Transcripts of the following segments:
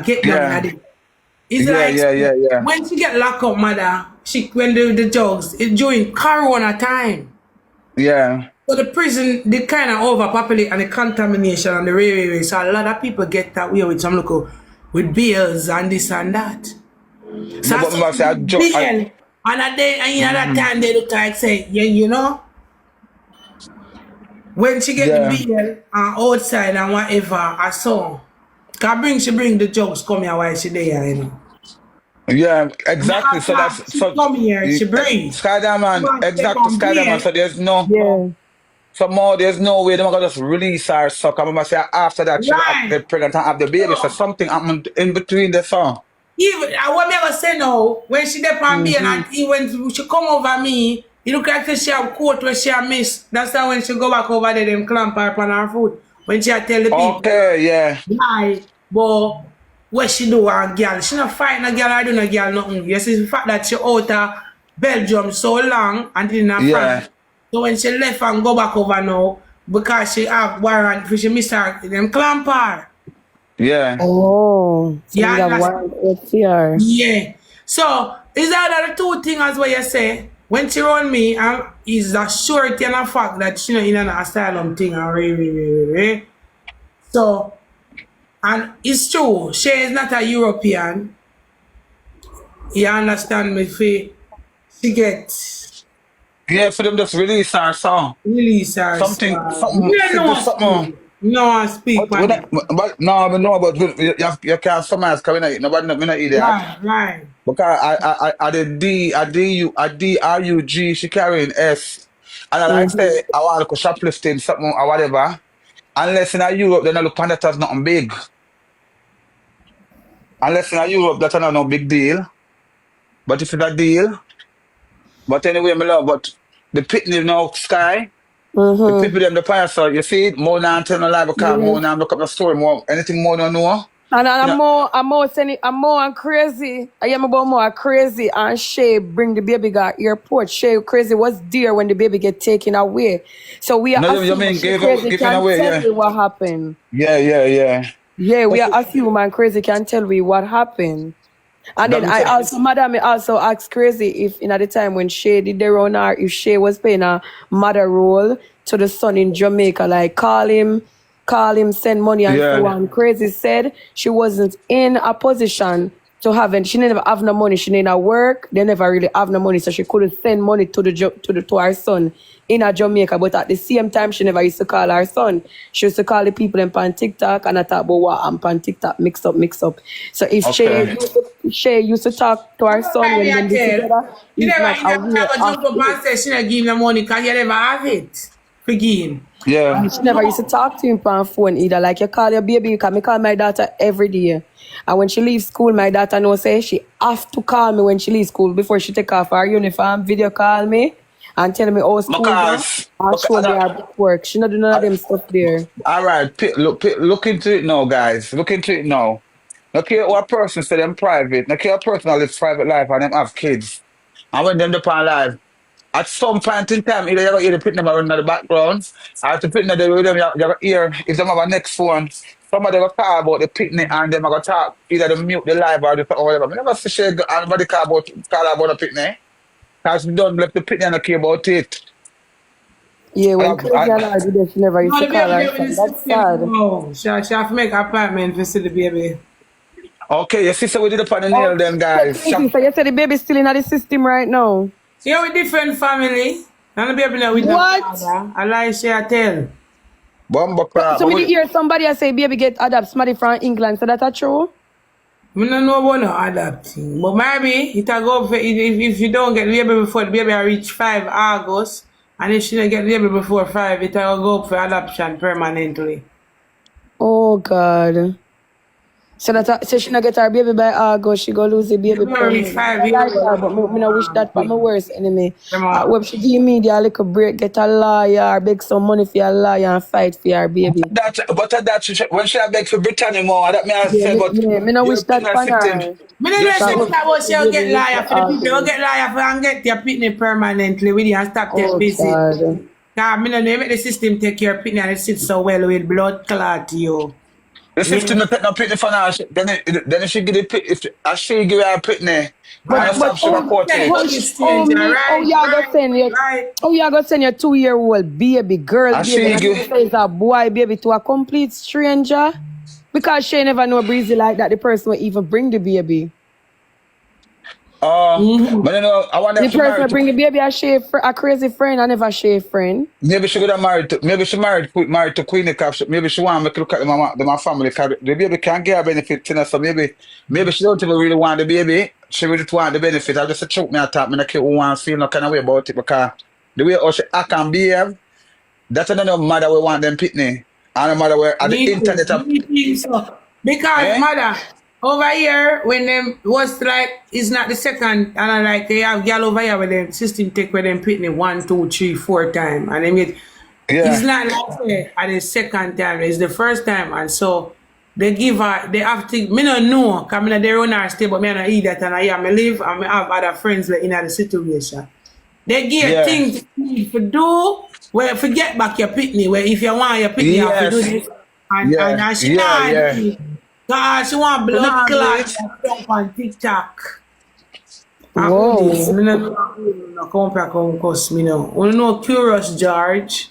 get down Yeah. at it. It's Yeah, like yeah, yeah, yeah. when she get locked up, mother, she when the drugs, it during Corona time. Yeah. So the prison, they kind of overpopulate and the contamination and the way. So a lot of people get that way with some local with bills and this and that. So No, I but saw I say, bill and at the, and you know that time they look like say, yeah, you know, when she get the yeah. bill and outside and whatever, I saw. She bring the drugs come here while she there, you know. Yeah, And exactly. So after that's she so come here, she breathe. She Skydiamond, want to step exactly on Skydiamond. bill. So there's no Yeah. so more there's no way they're gonna just release her suck. I'm gonna say after that she Right. get pregnant and have the baby. So So, something happened in between the song. even I what me ever say no when she dey on me Mm-hmm. and he when she come over me, it look like say she have coat where she have miss. That's why when she go back over there, them clamp her on her foot. When she a tell the people Okay, yeah. lie, but what she do a girl, she not fighting a girl or doing a girl nothing. Yes, it's the fact that she out of Belgium so long and in a Yeah. France. So when she left and go back over now, because she have warrant for she miss her, them clamp her. Yeah. Oh, so Yeah, we have that's one ATR. yeah. So is that the two things what you say? When she run me, is a surety and a fact that she not in an asylum thing and re. So and it's true, she is not a European. You understand me? She get Yeah, for them just release her song. release her Something you don't she do know something. speak. No one speak But, man. no, I know about you can't summarize because nobody not me not idiot. Right. Because I did I D R U G she carrying S. And I like Mm-hmm. say I want to go shoplifting something or whatever. Unless in a Europe then I look on that as nothing big. Unless in a Europe that's not no big deal. But if it's a deal, but anyway, my love, but the pitney now sky, the Mm-hmm. people them the fire so you see it, more than tell no lie because Yeah. more than look up the story, more anything more than know. And You know, I'm more saying I'm more and crazy. I am about more crazy and Shay bring the baby got airport. Shay crazy was there when the baby get taken away. So we are no, you assuming mean she crazy giving can away, tell yeah. me what happened. Yeah, yeah, yeah. Yeah, we But are assuming and crazy can tell me what happened. And that then me I say, also, madam, I also asked Crazy if, in at the time when Shay did the run her, if Shay was playing a mother role to the son in Jamaica, like call him, send money and so yeah. on. Crazy said she wasn't in a position to have it. She never have no money. She didn't work. They never really have no money, so she couldn't send money to to her son in a Jamaica. But at the same time, she never used to call her son. She used to call the people on TikTok and I talk about what I'm on TikTok mix up. So if Okay. Shay used to talk to her son Carry when a them be tell. together, You he's not never aware of jump up it. and say she not give him the money because you never have it. Forgive him. Yeah. And she never used to talk to him on phone either. Like you call your baby, you can me call my daughter every day. And when she leaves school, my daughter knows say she have to call me when she leaves school before she take off her uniform, video call me and tell me how school go and show me her book work. She not do none of I, them stuff there. all right, look into it now, guys. Look into it now. Look here what person say them private. Look here a person that lives private life and them have kids. And when them depend life, at some point in time, either you got hear the pit them around in the background, or to pit them the with them, you got hear if them have a next phone, somebody go talk about the picnic and them go talk either they mute the live or the or whatever. I never see share anybody call about the picnic. Because we don't let the picnic and care about it. Yeah, when And Crazy and I did that, she never used No, to the call baby her there with the son. That's system sad. tomorrow. She have to make an appointment to see the baby. okay, your sister we did it upon the nail Oh, then guys. so you said the baby's still in the system right now? Yeah, with different family. And the baby now with no What? father. I like she a tell. Bumbo crap. So But me did we, hear somebody say baby get adopted somebody from England. So that's true? I don't know about no adopting. But maybe it will go for, if you don't get the baby before the baby reach 5 August. And if she don't get the baby before 5, it will go up for adoption permanently. Oh God. So that so she not get her baby by August, she go lose the The baby baby reach permanently. 5 I years like her, but me not wish that for my old. worst enemy. Them When she give me the little break, get a lawyer, beg some money for a lawyer and fight for her baby. when she beg for Britannia more, that may I say, but Me not wish you're that putting her for sitting. her. Me no You're just say Because sitting. when that she what get the she'll baby get reach liar for for the people who August. get liar for and get their pitney permanently with you and stop their Oh visit. God. Cause me no know make the system take care of pitney and it sits so well with blood clot you. The sister Yeah. no take no pitney for now. Then if she give the pit, if she give her a pitney, I Right. just But have sugar oh, coat Yeah, it. how, she oh stranger. me, oh Right, yeah, I got right, send your, right. oh yeah, I got send your 2-year-old baby, girl And baby, she and she give, says a boy baby to a complete stranger because she never know breezy like that. The person will even bring the baby. Mm-hmm. but you know, I wonder The if she person will married to, bring the baby a crazy friend, I never share friend. maybe she could have married to, maybe she married to Queenie Cap. Maybe she want to look at my family, cause the baby can't get a benefit, you know, so maybe she don't even really want the baby. She really want the benefit. I just a choke me at top, me not care who want to feel no kind of way about it, because the way how she act and behave, that's another mother we want them pitney. And the mother where at the internet of, Me think so. Because eh? mother, over here, when them was like, it's not the second, and I like they have gal over here with them system take with them pitney 1, 2, 3, 4 time. And then it's Yeah. not like say at the second time, it's the first time. And so they give her, they have to, me no know, because me no they run her stay, but me no eat that, and I live, and I have other friends like in the situation. They give Yeah. things for do, where forget back your pitney, where if you want your pitney, you have to do Yes. this. Yeah. And she Yeah. not Yeah. do it. God, she want So blood now do clot it. and stuff on TikTok. And who this? Whoa. Me no know who no come cuss me now. You know Curious George?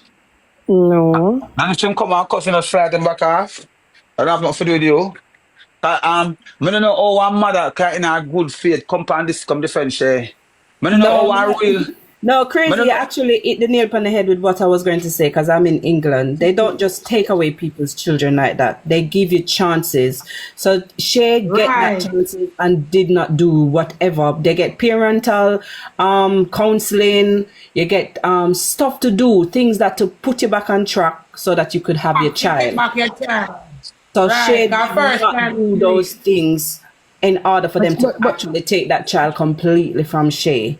No. And if she come and cuss in a slide them back off, I don't have nothing to do with you. I don't know how one mother can in a good faith come and this come defend Shay. I don't know how No, one real. no, I crazy. don't You know. actually hit the nail on the head with what I was going to say because I'm in England. They don't just take away people's children like that. They give you chances. So Shay get that Right. chances and did not do whatever. They get parental counseling. You get stuff to do, things that to put you back on track so that you could have your Take child. back your child. So Right. Shay Cause did first not time do you do those it. things in order for them to But actually take that child completely from Shay.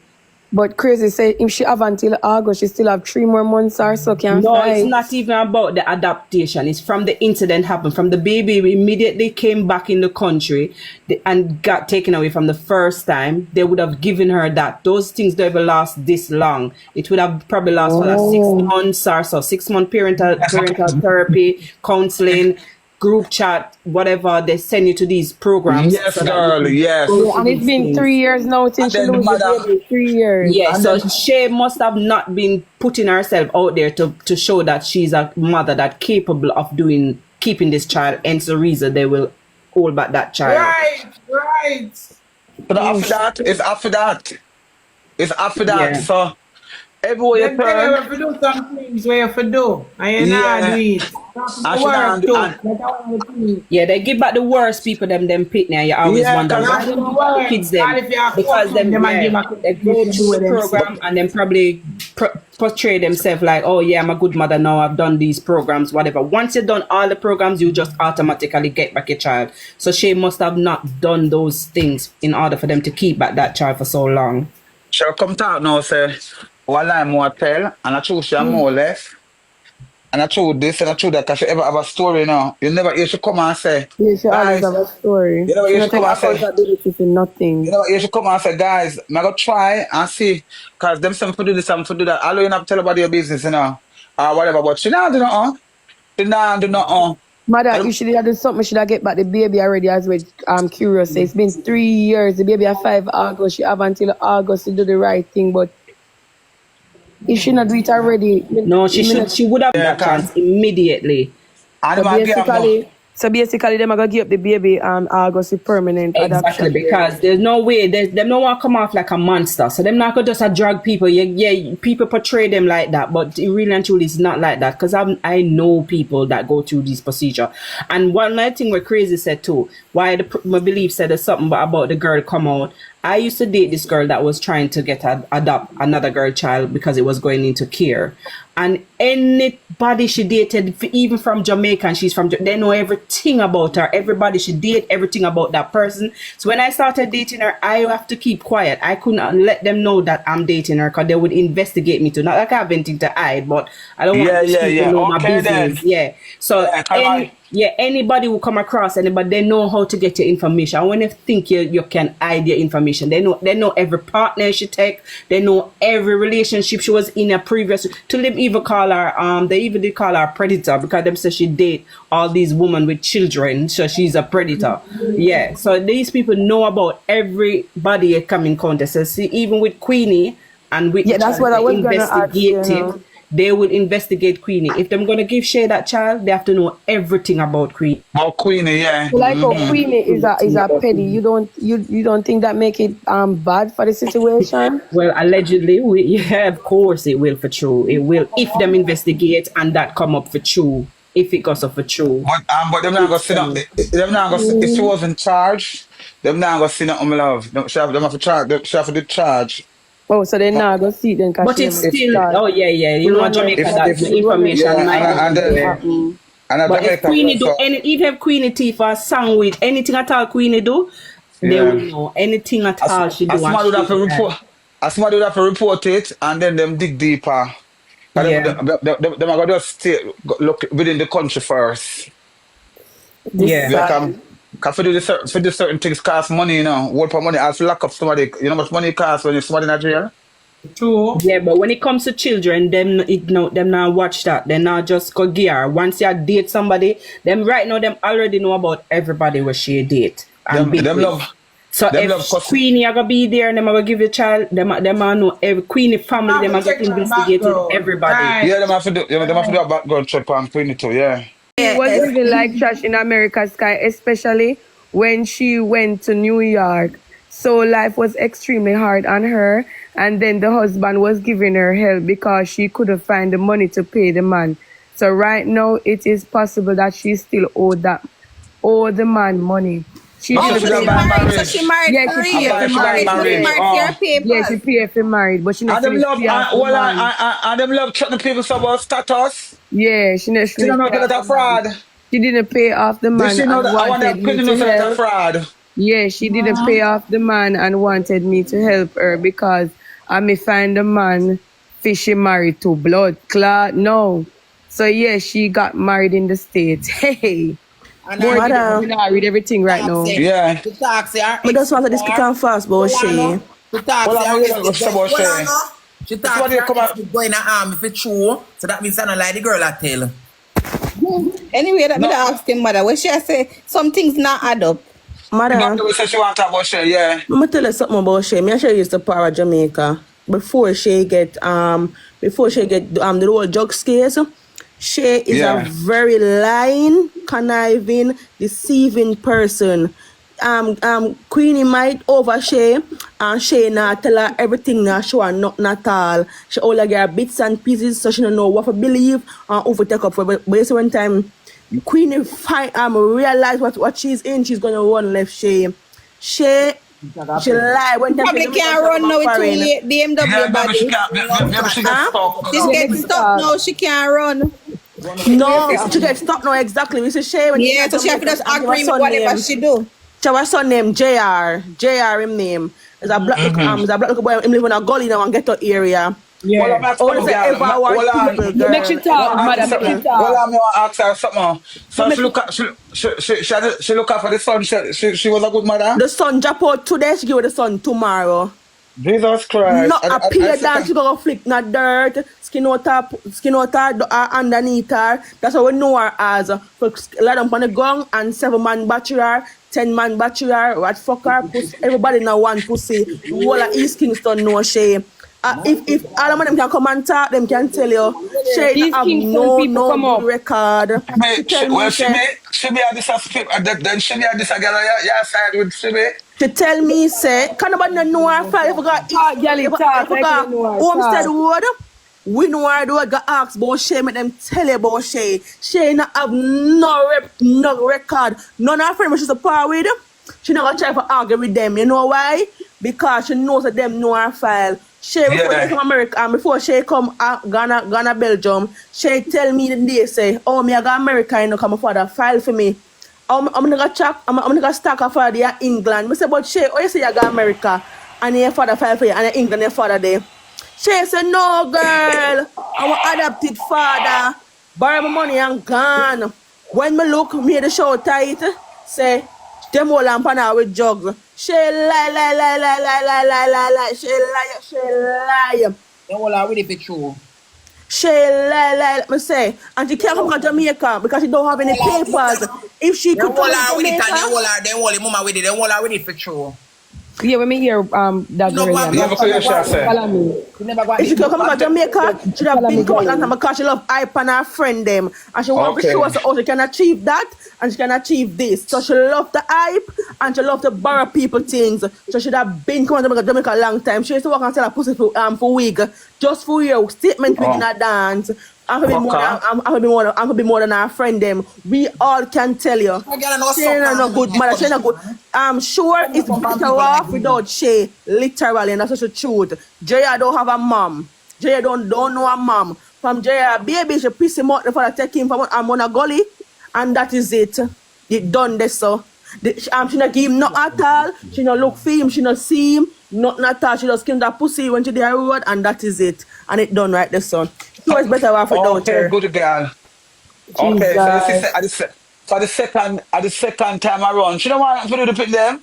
But crazy say if she have until August, she still have 3 more months or so can No, it's fight. not even about the adaptation. It's from the incident happened. From the baby immediately came back in the country and got taken away from the first time. They would have given her that. Those things don't even last this long. It would have probably last for like 6 Oh. months or so. 6 month parental therapy, counseling, group chat, whatever. They send you to these programs Yes, so that you girl. can Yes. go Yeah, through and it's these been things. 3 years now And since she then the lose the mother, baby. 3 years. Yeah, and so then Shay must have not been putting herself out there to show that she's a mother that capable of keeping this child, hence the reason they will hold back that child. Right, right. so after that, it's after that. It's after that. Yeah. So everywhere you Them tell you turn, if you do some things where you have to do. And you not do yeah. it. That's And the she work not, too. and That's one of the things. Yeah, they give back the worst people them pitney and you always yeah, wonder cause why That's they the give back the work. kids God, them if you are because coaching them them and give yeah a they go to do through with the them program stuff. and then probably portray themselves like, oh yeah, I'm a good mother now, I've done these programs, whatever. Once you've done all the programs, you just automatically get back your child. So she must have not done those things in order for them to keep back that child for so long. she'll come talk now say, what lie more tell, and I choose she more or less. And I told this and I told that because she ever have a story now. You never hear she come and say, Yeah, she always guys, have a story. you never She hear she not take come and say, accountability for you nothing. never hear she come and say, guys, I'm gonna try and see, because them some for do this, some for do that. Although you not tell about your business, you know, or whatever, but she not do nothing. She not do nothing. Mother, And you should have done something. Should have get back the baby already. As well, I'm curious. Say it's been 3 years. The baby at 5 August. She have until August to do the right thing. But if she not do it already, No, she would have yeah, that chance cause immediately. and so them a game now. basically, them are gonna give up the baby August with permanent Exactly, adoption. because there's no way them no want to come off like a monster. So them not gonna just drag people. Yeah, people portray them like that, but it really and truly is not like that. Because I know people that go through this procedure. And one other thing where crazy said too, why my belief said there's something about the girl come out. I used to date this girl that was trying to get adopt another girl child because it was going into care. And anybody she dated, even from Jamaica, and she's from, they know everything about her. Everybody she date, everything about that person. So when I started dating her, I have to keep quiet. I couldn't let them know that I'm dating her because they would investigate me too. Not like I have anything to hide, but I don't want Yeah, these yeah, people to yeah. know my Okay then. business. Yeah. So Yeah, come on. Yeah, anybody who come across anybody, they know how to get your information. And when they think you can hide your information, they know every partner she take, they know every relationship she was in a previous. To them even call her they even did call her predator because them say she date all these women with children, so she's a predator. Yeah, so these people know about everybody at coming contest. So see, even with Queenie and with Yeah, that's what I was gonna ask you. investigate it. They will investigate Queenie. If they're gonna give Shay that child, they have to know everything about Queenie. Oh, Queenie, yeah. Like Queenie is a petty. You don't think that make it bad for the situation? Well, allegedly, yeah, of course it will for true. It will if them investigate and that come up for true. If it goes up for true. But them not gonna sit up. Them not gonna sit, if she was in charge, them not gonna sit up, my love. Them have to charge. She have to do charge. Oh, so they now go see it then. But it's still, oh yeah. You know, Jamaica, that's the information. Yeah, and but if Jamaica, Queenie do so, even if Queenie T for a song with anything at all Queenie do, they will know anything at all she do. Somebody would have to report. Somebody would have to report it, and then them dig deeper. Yeah. Them are gonna just stay, look within the country first. Yeah. Cause for do certain things cost money, you know. Work for money. As lock up somebody, you know how much money it costs when somebody in jail? True. Yeah, but when it comes to children, them now watch that. They not just go gear. Once you date somebody, them right now them already know about everybody where she date. And Them love. So them if love Queenie are gonna be there and them are gonna give a child, them are know every Queenie family, them are gonna investigate everybody. Right. Yeah, them have to do a background check on Queenie too, yeah. It was really like trash in America, Sky, especially when she went to New York. So life was extremely hard on her. And then the husband was giving her help because she couldn't find the money to pay the man. So right now, it is possible that she still owe the man money. She Oh, didn't she pay. got married. So she married Yeah, for she real. paid She for married marriage. for your papers. Yeah, she paid for married, but she not And them finished love, pay off the man. and them love chatting people about status. Yeah, she not She finished don't know pay off that a the man. fraud. She didn't pay off the Did man she know and that I want wanted to me put to in that a help. fraud? Yeah, she didn't pay off the man and wanted me to help her because I may find the man fishy married to blood clot. No. So yeah, she got married in the States. Hey. And More I I read everything right now. Yeah. the taxi. I just want to discuss on fast about Shay. The taxi. Well, I'm gonna say about Shay. She Somebody come out. taxi going to arm if it's true. So that means I don't like the girl I tell. Anyway, that me No. da ask him mother. When she say some things not add up. Mother, Doctor will say she want to talk about Shay, yeah. let me tell you something about Shay. Me and Shay used to power Jamaica before she get the whole drugs case. Shay is Yeah. a very lying, conniving, deceiving person. Queenie might over Shay, and Shay not tell her everything, not show her nothing at all. She only get her bits and pieces, so she don't know what to believe and who to take up for. But you see, one time Queenie realize what she's in, she's gonna run left Shay. She lie when time Probably can't run now with two BMW Yeah, maybe body. she can't. Maybe she gets stuck. She's getting stuck now. She can't run. No, she get stuck now exactly. We say Shay when Yeah, so she have to just agree with whatever she do. She have a son named JR him name. Is a black is a black little boy. Him live in a gully now and ghetto area. Well, I'm asking All you, the girl. ever want Hold on. people, girl. Make she talk, madam. Make she talk. Well, I'm going to ask her something. So she look out for the son. She was a good mother. The son drop out today, she give her the son tomorrow. Jesus Christ. Not a peer dance, she gonna flick not dirt, skin out her underneath her. That's how we know her as. For let them on the gong and 7-man bachelor, 10-man bachelor, what fuck her, pussy, everybody in one pussy. Whole of East Kingston know Shay. If all of them can come and talk, them can tell you. Shay East have Kingston people come no up. good record. She may have this as then she may have this again. Yeah, side with she may. She tell me, say, can nobody know her file? If we got Talk, girl, if we talk, got like you know her, Homestead talk. Road, we know her do got ask about Shay, make them tell you about Shay. Shay not have no record. None of her friends she's a par with. She not gonna try to argue with them. You know why? Because she knows that them know her file. Shay before Yeah. she come America and before she come Ghana, Belgium, Shay tell me the day say, oh me I got America, you know, come my father file for me. I'm gonna check. I'm gonna stack a father there in England. I say, but Shay, oh you say you got America and your father file for you and in England your father there. Shay said, no girl, I'm an adopted father. Borrow my money and gone. When me look, me the show tight, say, them all lamp on her with jugs. She lie. She lie. They all are ready for true. She lie, let me say. And she can't come to Jamaica because she don't have any papers. If she They could all come to are with it, and Jamaica, they all mama with it. They all are ready for true. Yeah, when me hear that No, girl, what- yeah, Never clear shot, say. follow me. You never got if she it. could come to Jamaica, she'd have Follow me, been coming girl. and because she love hype and her friend them. And she want to Okay. show us how she can achieve that and she can achieve this. So she love the hype and she love to borrow people things. So she have been coming to Jamaica a long time. She used to work and sell a pussy for wig. Just for your statement wig in a dance. I could be more than our friend them. We all can tell you. I gotta know She ain't no good mother. She ain't no good. I'm sure it's better off without Shay. Literally, and that's just the truth. Jaya don't have a mom. Jaya don't know a mom. From Jaya baby, she piss him out before I take him from a gully, and that is it. It done this so. She not give him not at all. She not look for him. She not see him. Nothing at all. She just skin that pussy when she the road, and that is it. And it done right this son. So it's better off without Okay, her. good girl. Okay, so the second time around, she don't want to do the pit them.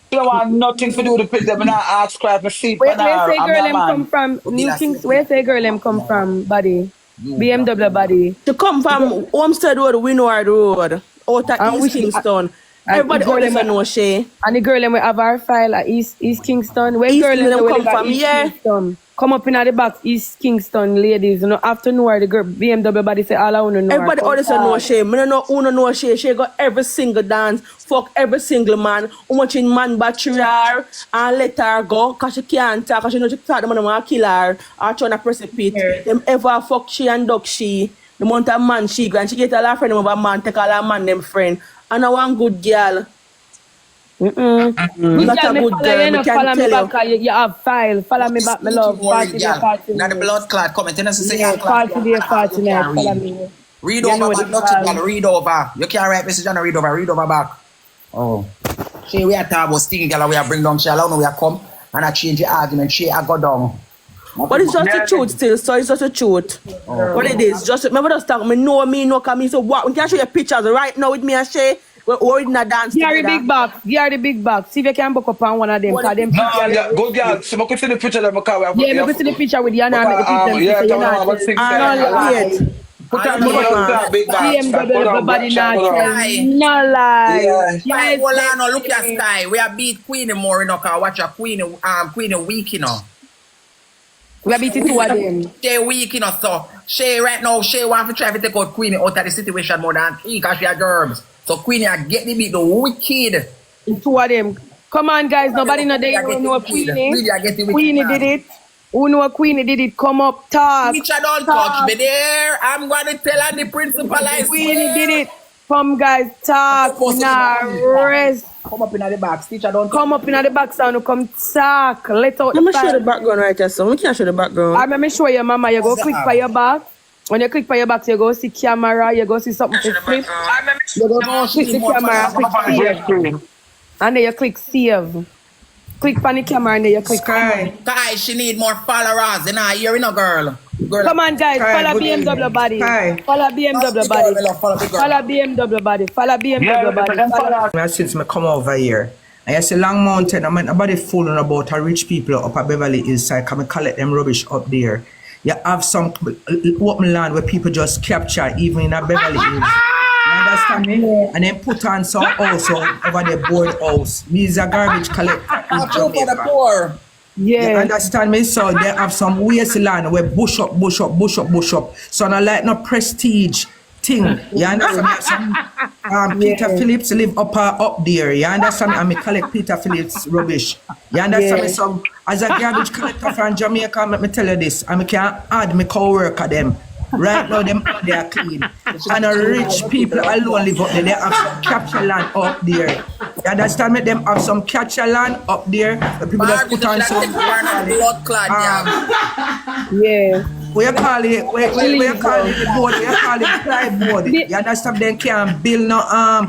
She don't want nothing to do with the pit them. And I ask her to see Where for her. say I'm girl a them come man. from? New Kings. Where say girl them come from? Body. BMW body. To come from Homestead Road, Winward Road, out of And East which- Kingston. and Everybody the girl always them- know Shay. And the girl them we have our file at East Kingston. Where East girl Kingston them come we live at from, East yeah. Kingston. Come up in at the box, East Kingston ladies. You know, after know her, the girl BMW body say all I wanna know. Everybody her. always know Shay. Me no know who no know Shay. Shay got every single dance, fuck every single man. How much in man battery her and let her go because she can't talk. Because she know she thought the man want to kill her or trying to precipitate. Them ever fuck she and duck she. The amount of man she go and she get all her friend them over man, take all her man them friend. And I want good girl. Good Not girl, a me good follow you, girl, no me can follow me tell back, you. 'cause you have file. Follow me back, my love. Party day, party Now the night. blood clot coming. Tell us to say Yeah, your class. party day, party night. Follow me. Read You over know back, the nothing, file. girl. Read over. You can't write message and read over back. Oh. She we are talking about stinging, girl. We are bring down. She allow no we are come and I change the argument. She I go down. But it's just the truth still, so it's just the truth. What it is, just remember just talk. Me know, come me so what? We can show you pictures right now with me and Shay. We're in a dance Gary together. big box. Gary big box. See if you can book up on one of them. Cause them No, picture yeah, good girl. So I can see the picture of my Yeah, me go see the picture with you and I make the people yeah, say you're come on, not what's tell. it No say? lie. Put I on know the you blood big box. BMW body not tell. Sky. No lie. Yeah. Sky, Yes, hold on, no, look at definitely. Sky. We are beat Queenie more, you know, cause watch a Queenie weak, you know. We are beating two of them. Shay weak, you know, so Shay right now, Shay want to try to take out Queenie out of the situation more than three because she had germs. So Queenie are get the beat the wicked. Two of them. Come on, guys. Nobody know they don't know Queenie. Really, I get the wicked Queenie man. did it. Who know Queenie did it? Come up, talk. Teacher don't touch me there. I'm going to tell her the principal I Queenie swear. did it. Come, guys, talk. Supposed to Nah, be- rest. Come up in the box. Teacher don't Come up in the back sound. Come talk. Let out Let me the show the fire. background right here, so we can't show the background. I'm me show you, mama. You go What's click that? for your back. When you click for your back, you go see camera. You go see something to flip. You go No, she click the need more camera. followers. Click save. And then you click save. Click on the camera and then you click. Sky. Guys, she need more followers. You know, hearing a girl. Come on, guys. Hi, Follow good BMW evening. body. Hi. Follow BMW body. Follow BMW body. Follow BMW body. Follow. Since I come over here, and you see Long Mountain, I mean, nobody fooling about how rich people up at Beverly Hillside come and collect them rubbish up there. You have some open land where people just capture even in a Beverly Hills. You understand me? And then put on some house over the board house. These are garbage collector in For the Jamaica. poor. You Yeah. understand me? So they have some wasteland where bush up. So not like no prestige thing. You understand me? Some Peter Phillips live up there. You understand me? And me collect Peter Phillips rubbish. You understand me? So as a garbage collector from Jamaica, let me tell you this. I can add my co-worker them. Right now, them they are clean. And the rich people alone live up there. They have some capture land up there. You understand me? Them have some capture land up there. The people just put on some. blood clot, yeah. Yeah. We call it, we call it the board, we call it plyboard. You understand? They can't build no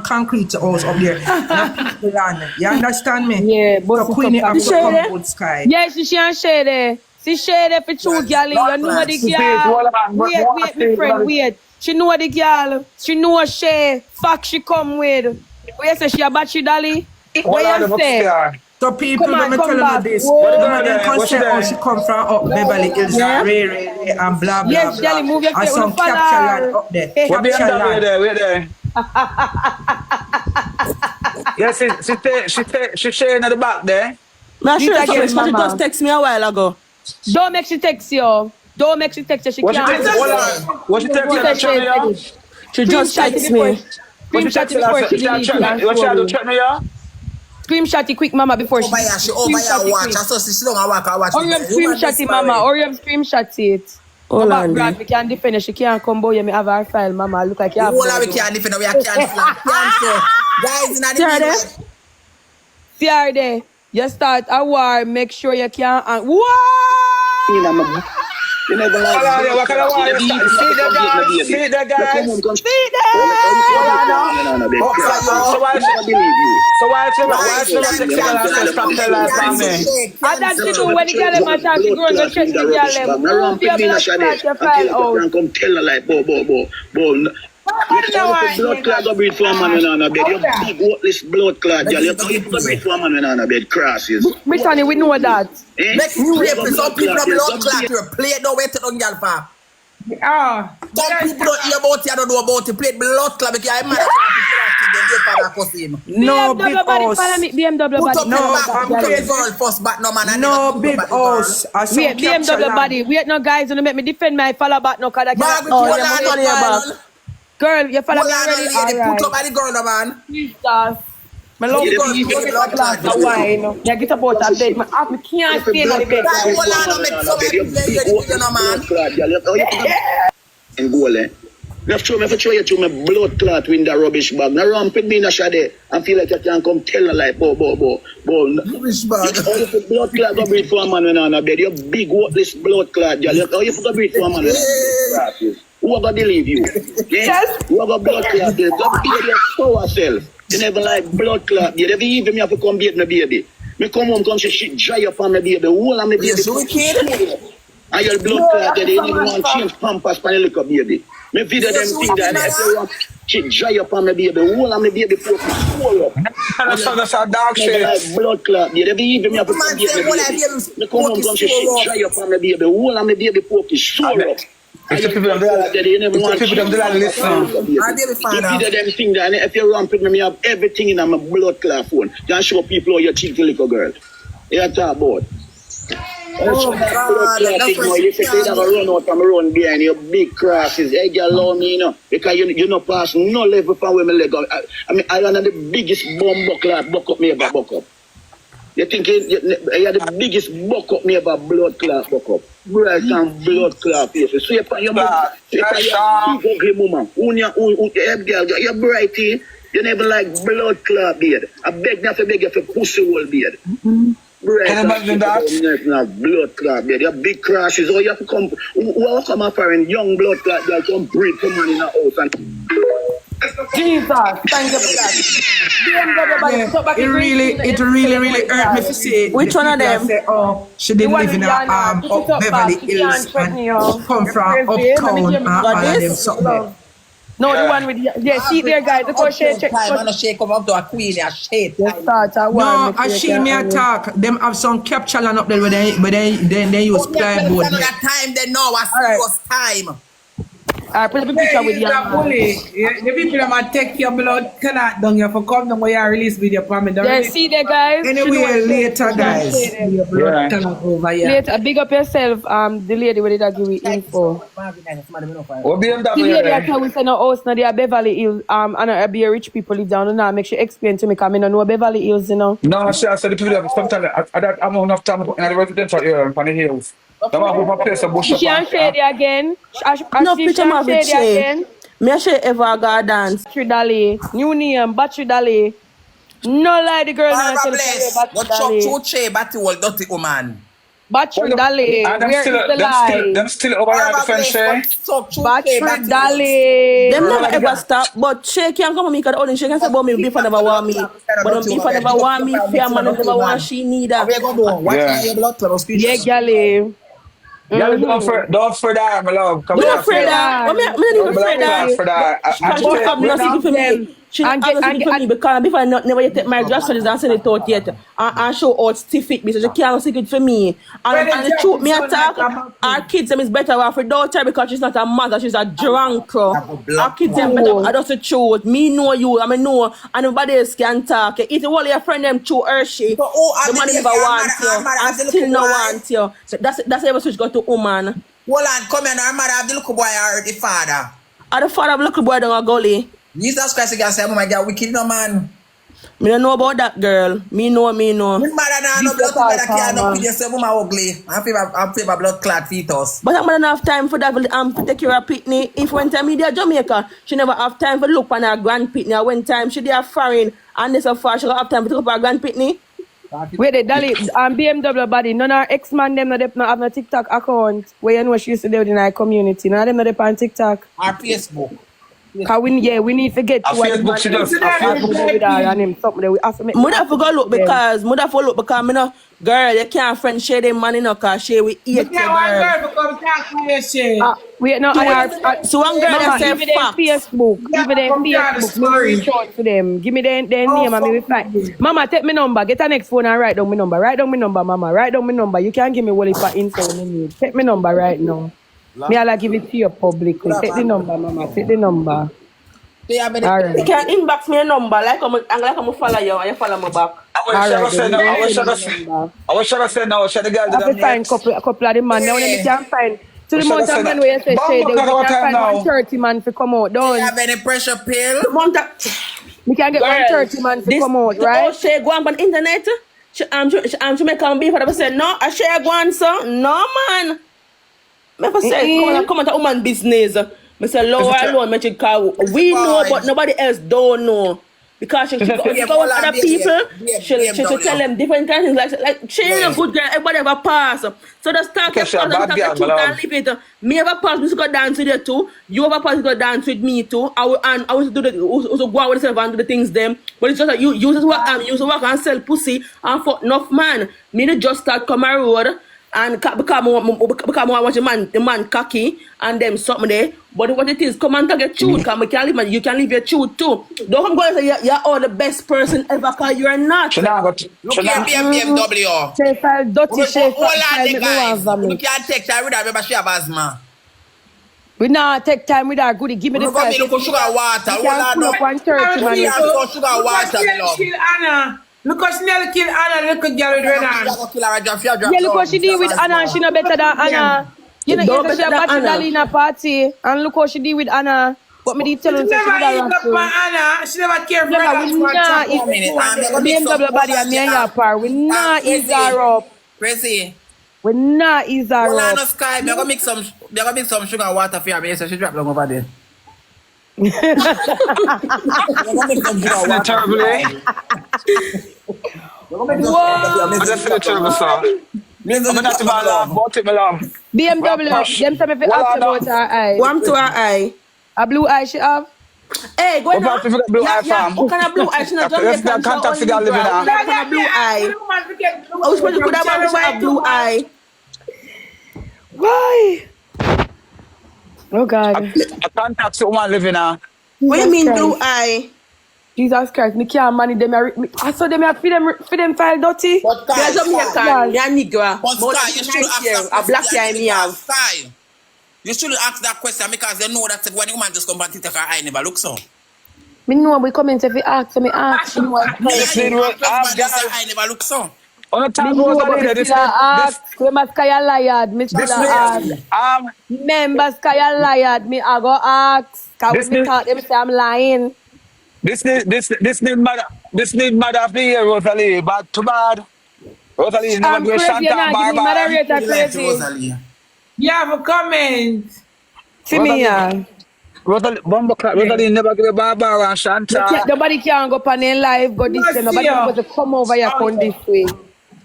concrete house up there. No people land. You understand me? Yeah, but So Queenie have to Shay come there? good sky. Yeah, she and Shay there. See Shay there for true, girl. You know the girl. Wait, my friend, wait. She know the girl. She know Shay. Fuck she come with. Where you say she a battery dolly? Hold on, Where them you say? upstairs. So people, Come on, let me come tell you back. this. What the Some girl of them there? can What she say, oh, there? she come from up Beverly Hills Yeah. and Ray and blah, blah, Yes, blah. Jelly, move your And face. some Follow capture land her. up there. What Capture BMW land. there? Where there? Yeah, she staying at the back there. Me I Do it sure something. again, She just mama. text me a while ago. Don't make she text you. Don't make she text you. She What she can't. text? Hold on. What she text She in said that channel, Shay said yeah? it. She just Screenshot it text before. me. What she Screenshot text it in that before she channel? delete it and What she show do you. channel, yeah? Screenshot it quick, mama, before she Over here, she over screenshot here it watch. quick. I saw she don't watch. Or you screenshot it, mama. Or you screenshot it. Hold Go on back, there. we can defend her. She can't come boy. Me have her file, mama. Look like you have All no we door. can't defend, we can't flag. Cancel. Guys, in the See her there? middle. See her there. You start a war. Make sure you can't. What? You never like Hold on there. What kind of war you start? See the guys? See the guys? See there? So why she not text girl and say stop tell lies on me? And that she do when the girl them a talk, she go and go check the girl them. Move your blood clot your file out. Come tell her like, bo. Blood clot go breathe for a man when on a bed. You big worthless blood clot, girl. You go breathe for a man when on a bed. Crosses. Miss Annie, we know that. Eh? Make it clear, please. Some people don't blood clot. You play it, don't wait to don't girl for. Ah. Some people don't hear about it, I don't know about it. Play blood clot because I'm mad at you. No big BMW body, follow house. me. BMW Put up body. your No, back, I'm put up your crazy. girl first back, no man. No big house. And some Wait, capture BMW land. body. Wait, no guys, don't make me defend my follow back no cause I Margaret, can't. hold yeah, on, money back. Girl, you follow Hold me on, already? lady. Put up Alright. by the girl, no man. Jesus. My love Yeah, girl, yeah, you yeah, get a glass of wine. Yeah, get about that bed. I can't stay in the bed. Guys, hold on, no make somebody play you, no man. And goal, eh? Me have to show you to my blood clot in the rubbish bag. Now ramp it me in a shade and feel like you can come tell her like, bo. Rubbish bag. How you for blood clot go breathe for a man when on a bed? You big worthless blood clot, girl. How you for go breathe for a man when on a bed? Who are going to believe you? Yes. Who are going to blood clot? You go beat your sour self. You never like blood clot. You never even me have to come beat my baby. Me come home, come say shit dry up on my baby. Who am my baby? Yes, you wicked. And your blood clot, they didn't even want to change pampers for the little baby. Me video them things that if you want shit dry up on my baby, whole of my baby poke swell up. That's a dog Never like shit. blood clot. They never even me have to come get my baby. Me come home, come say shit dry up on my baby, whole of my baby poke swell up. It's the people that listen. I did find You out. video them things that if you ramp with me, have everything in my blood clot phone. Just show people how you cheat the little girl. You talk about. Oh, God. That's You what say she you never run out and run behind your big crosses. Hey, girl, allow me, you know, because you not pass no level from where my leg go. I mean, I am the biggest bomb buck up me ever buck up. You think you are the biggest buck up me ever blood clot buck up. Bright and blood clot faces. So you're big ugly woman. You're bright, eh? You never like blood clot beard. I beg not to beg you for pussy hole beard. Right, Can you imagine that? Blood clot, baby. Your big crashes. Oh, you have to come. Who come up for a young blood clot girl come breed come on in the house and Jesus, thank you for that. BMW body, Yeah, so back it in really hurt me to see. Which the one of people them? Say, oh, she didn't live in a up Beverly Hills and come from uptown and all of them something. No, the one with see there, guys. The coach check. I'm not shake up to a queen, a shade. Start a No, war. as she me attack, them have some capture land up there where they use plywood. Another time, they know a serious time. Alright, put up a picture with you. Bully. The people that might take your blood cannot down here for come down where you release video for me. Yeah, see there, guys. Anyway, later, guys. Your blood cannot go over here. Later, big up yourself. The lady with the give me info. What The BMW lady there? that we send a house now, they are Beverly Hills. And I be a rich people live down there. Make sure explain to me, because I don't know Beverly Hills, you know. No, she said the people that sometimes I'm enough time in the residential area on the hills. The man who place a bush She up. and Shady again. No picture and of it, Shady Shay. again. Me a Shay ever go dance. Battery Dolly. New name, Battery Dolly. No lie, the girl now tell Bless. Battery What chop Dolly. to Che, batty old dirty woman. Battery Dolly. And Where is the lie? them still over here at the French Shay. Battery Dolly. Them never ever stop, but Shay can't come on me because only she can say about me before never want me. But them before never want me, fair man never want she neither. Where go do? What Yeah. your blood clot speech? Yeah, galley. Y'all don't for that, my love. Come Don't here, afraid feel. that. I'm not even Don't be like afraid class that. for that. And Because she she say, have wait nothing now. for me. She have nothing for me because before never yet take my dress for this and send it out yet. And show out stiff it me. So she can't stick it for me. And the truth me attack, our kids them is better off without her because she's not a mother, she's a drunk. Our kids them better off. That's the truth. Me know you, I mean know, and nobody else can talk. If you want your friend them through her shit, the man never want you. And still no want you. That's ever switch go to woman. Hold on, come here. Our mother have the little boy or the father. And the father of the little boy down a gully. Jesus Christ, you can say, oh my God, wicked no man. Me don't know about that girl. Me know. My mother now no blood clot can't no pity say woman ugly. I favor blood clot fetus. But I'm not have time for that to take care of Pitney. If one time he there Jamaica, she never have time for look on her grand Pitney. One time she there foreign and this so far she don't have time to look up her grand Pitney. Wait, Dali, BMW body, none of our ex-man them not have no TikTok account where you know she used to do in our community. None of them not on TikTok. Our Facebook. Cause we need to get A to what Facebook she does. A Facebook. with her and him something that we have to make. Mother for go look because me no girl you can't friend share them money no cause share we eat You can't want girl to come talk to you, Shay. Wait, no, so one girl Mama, that give me say them facts. Facebook. Yeah, Give me them come down the Facebook. Me story. reach out to them. Give me their name and me fuck reply. Mama, take my number. Get a next phone and write down my number. Write down my number, Mama. Write down my number. You can't give me what if I info when you need. Take my number right now. Me I'll give it to you publicly. Take the number, Mama. Take the number. You Alright. can inbox me a number like I'm follow you and you follow me back. I wish I said now. Should the girl I have to find a couple of the man. Now when you can find to the amount of man where you say Shay, they will find 130 man to come out. Do you Don't. have any pressure pill? We can get 130 man to come out, right? Oh, Shay go on the internet. She make come beef. I say no. I Shay go on so no man. Me say come on to woman business. Me say lower alone. Me call we know but nobody else don't know. Because she go with other people, she tell them different kind of things. Like she ain't a good girl, everybody ever pass. So just talk your She's a bad girl, truth and leave it. Me ever pass, we go dance with you too. You ever pass, we go dance with me too. I was do the also go out with yourself and do the things them. But it's just like you just work and sell pussy and fuck enough man. Me to just start come a road and become I want the man cocky and them something there. But what it is, come and take your truth, because you can live your truth too. Don't come go and say you're all the best person ever, because you're not. Look here, BMW. Shay file dirty Shay file make me want vomit. Look here, take time with her, remember she have asthma. We now take time with our goodie. Give me the Look at file. me, look at sugar water. You can pull up 130 man. Yeah, look at sugar water, me love. Kill Anna. Look how she nearly kill Anna, look at girl with red hand. Yeah, look what she did with Anna. She no better than Anna. You know, Don't yes, she better a than battle in a party. And look what she did with Anna. What me did tell her, She she never did eat up a my Anna. She never care for Never, her. we not BMW body and me and your par. We not ease her up. Crazy. We not ease her Hold on, up. Sky. I'm gonna mix some sugar and water for her. So she drop down over there. I'm gonna mix some sugar and water. Terrible, eh? I just feel terrible, sir. I'm not my love. What it, my love? BMW, them time if you ask about her eye. One to her eye. A blue eye she have? Hey, go What about if you got blue eye, fam? What kind of blue eye? She not Let's Jamaican. get contact with her living now. What kind of blue eye? I wish you could have a blue eye. Why? Oh God. I contact someone living now. What do you mean Christ. blue eye? Jesus Christ, me can't manage them. I saw them for them file dirty. But You're Jamaican. You're Negro. But Sky, you should ask that A black guy me have. Sky, you should ask that question because they know that when the woman just come back to take her eye never look so. Me know we come in if you ask, so me ask. Me I never look so. On the time know goes but on here, me still ask. We must Sky liar. Me still ask. Members Sky liar. Me I go ask. Cause me thought them say I'm lying. This need mother of the year, Rosalie, but too bad. Rosalie is never I'm going to crazy shut now. down, Give me moderator crazy. Rosalie. You have a comment. See me yeah. Rosalie never give a Barbara and Shanta. Nobody can go up on their live, but this way. Nobody can go to come over here on this way.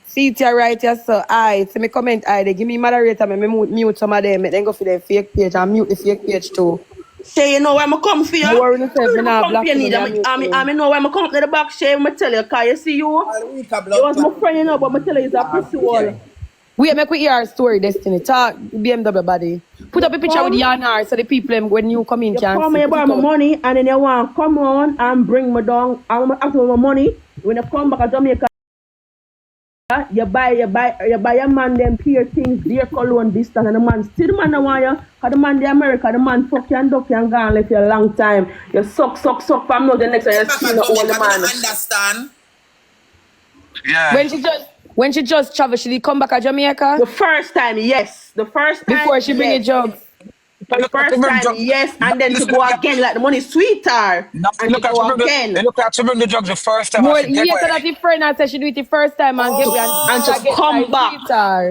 See it here right here, so I. So me comment I. They give me moderator, me mute some of them. Then go for the fake page and mute the fake page too. Say you know where I'm come for you. You worry yourself, me not black I know where I'm come to the back. Shay, I tell you, cause you see you. You was my friend, you know, but I tell you, it's a pussy wall. We make we hear our story, Destiny. Talk BMW body. Put up a picture with you and her so the people when you come in You can come see. and you borrow my money, and then you want to come on and bring me down. I want to ask for my money. When you come back to Jamaica, you buy your man them peer things, dear cologne, this and the man still the man don't want you. Cause the man the America, the man fuck you and duck you and go and left you a long time. You suck from now the next time you see the old man. Understand? Yeah. When she just travel, she did come back to Jamaica The first time, yes. The first time before she bring yes. a job. The first time, yes, and then to go again, like the money sweeter. No, And to go again. look at to bring the drugs the first time. More I should take yes, so that away. the friend I said she do it the first time and get And just get come like back.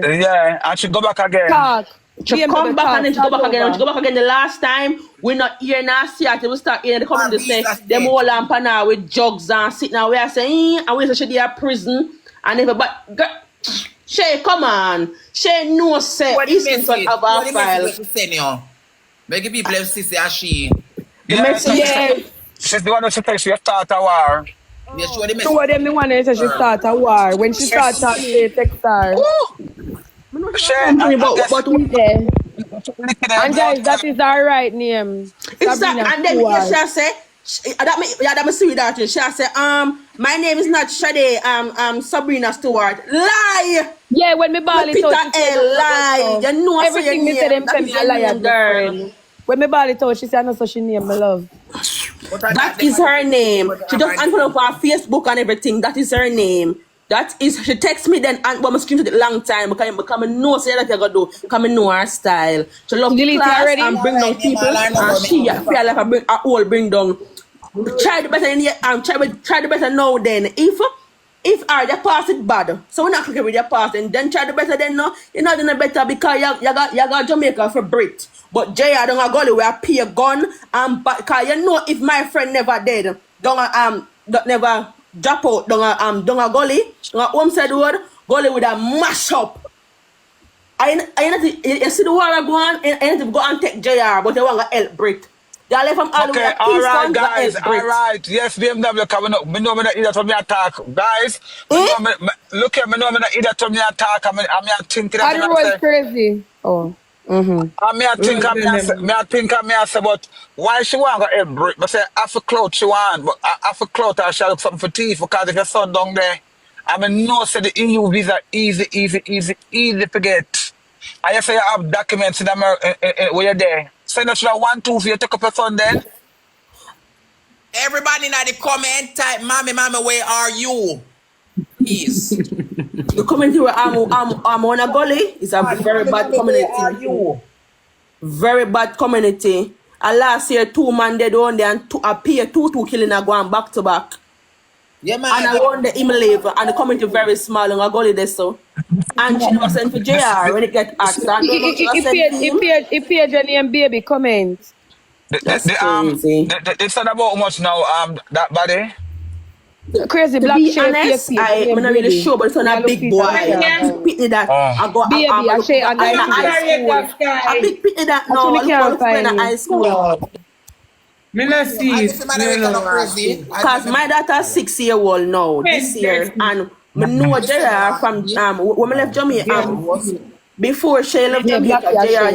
sweeter. Yeah, I should go back again. Talk. She BMW come back talk, and then she go start back again. over. When she go back again the last time, we not here now see it. We start here. They come in to say them all lamp now with jugs and sit now. We are saying and we say she dey at prison and if but Shay, come on. Shay no say it's in front of our file. Make people see say she. The Yeah, message Yes. she's the one who said she start a war. Yeah, show the Two of them the one that said she start a war. When she start talk, they text her. Shay, but Yeah. I And guys, that is her right name. it's that, Sabrina and then Stewart. she say that me see that she say my name is not Sade Sabrina Stewart. Lie. Yeah, when me ball it Peter out, she said, a lie. You know everything me say them tell me a liar, girl. When me ball it out, she said, I know so she name my love. That is her name. She just unfollow her Facebook and everything. That is her name. That is, she texts me then and but I screenshot it long time because I know say that you gotta do. Because I know her style. She love Delete it class already? and bring down people. And she feel like I all bring down. Try the better in the try the better now then. If they pass it bad, so we're not clicking with your pass and then try the better then no, you're not doing better because you got Jamaica for Brit. But Jay, I don't go to where pay a gun and because you know if my friend never dead, don't never drop out, don't gully, home side road, gully with a mash up. I you see the war go on, I need to go and take JR, but they want to help Brit. They left from all the way Okay, to all right, Kingston to guys, help all Brit. right. Yes, BMW coming up. Me know me not either to me attack, guys. Look here, me know me not either to me attack. I'm thinking that I me the road say. crazy. Oh. Mm-hmm. I think I say, but why she want to help Brit? But say half a clout she want, but half a clout I shall look something for teeth because if your son down there, I mean no say the EU visa easy to get. I say you have documents in America where you're there. Send us 1, 2 for you take up your son then. Everybody in the comment type, mommy, where are you? Please. The community where I'm on a gully is a very bad community. Where are you? Very bad community. And last year 2 man dead on there and appear two killing a going back to back. Yeah, man. And I won the live and the community very small and I gully there so. And she was sent for JR when it get asked. And If you your name baby comment. that's crazy. They said about how much now that body. Crazy To black be shape honest, face, I'm name not really baby. sure, but it's on a Yeah, big look boy. it A up. big pitney that I go Baby, I say and I a big pitney that no, I look for in high school. Me not see it. Because my daughter's 6-year-old now, this year, and me know JR from when I left Jamaica, before she left Jamaica, JR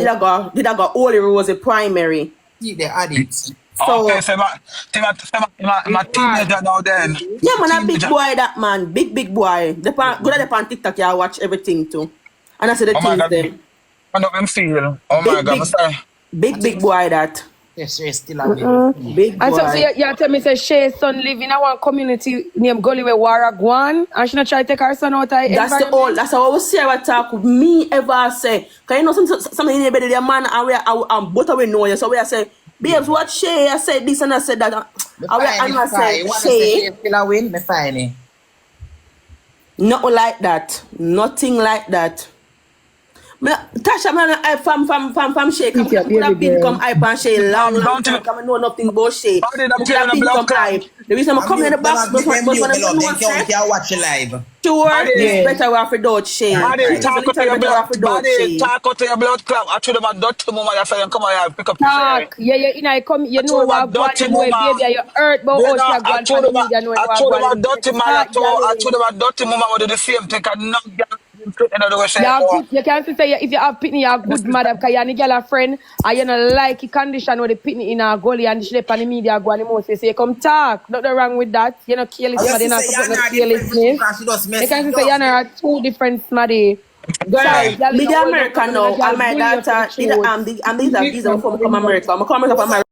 did I go Holy Rose primary. See the addicts. So Okay, so my teenager now then. yeah, man, a big boy that man, big boy. Go to on TikTok, I watch everything too, and I see the Oh my things God. them. I know him feel. Oh my God, I'm sorry. Big boy that. Yes, she's still a Big And so boy. you tell me say Shay's son live in one community named Gully where Waragwan and she not try to take her son out of That's how I was Sarah talk with me ever say. Cause you know something in the bed of the man and we both of we know you. So we say, babes, what Shay? I said this and I said that. And I said, Shay. Still a win, me fine. Nothing like that. Nothing like that. Tasha, man, from Shay. Could have been come hype and Shay long time. Come know nothing about Shay. Could have been come hype. The reason I'm coming in the box was when I can watch it live. sure it's better off without Shay. Body, talk out to your blood clot. I told them a dirty mama that say come here pick up talk. Yeah, you know, come, you know what you know, baby, you hurt, but also you I told them a dirty mama. I told them a dirty mama would do the same thing. You're good. You can't say if you have pitney, you're a good mother because you're a girl friend and you don't like the condition where the pitney in a gully and she on the media go and the most say you come talk. Nothing wrong with that. You're not careless, I but you're not say supposed to you're carelessness. she just You messing can't it say up. you're not two different smaddy. Girl, Girl, me the you know, American now, girl and my bully you to the daughter, truth. these are before I come America. I'm coming up America.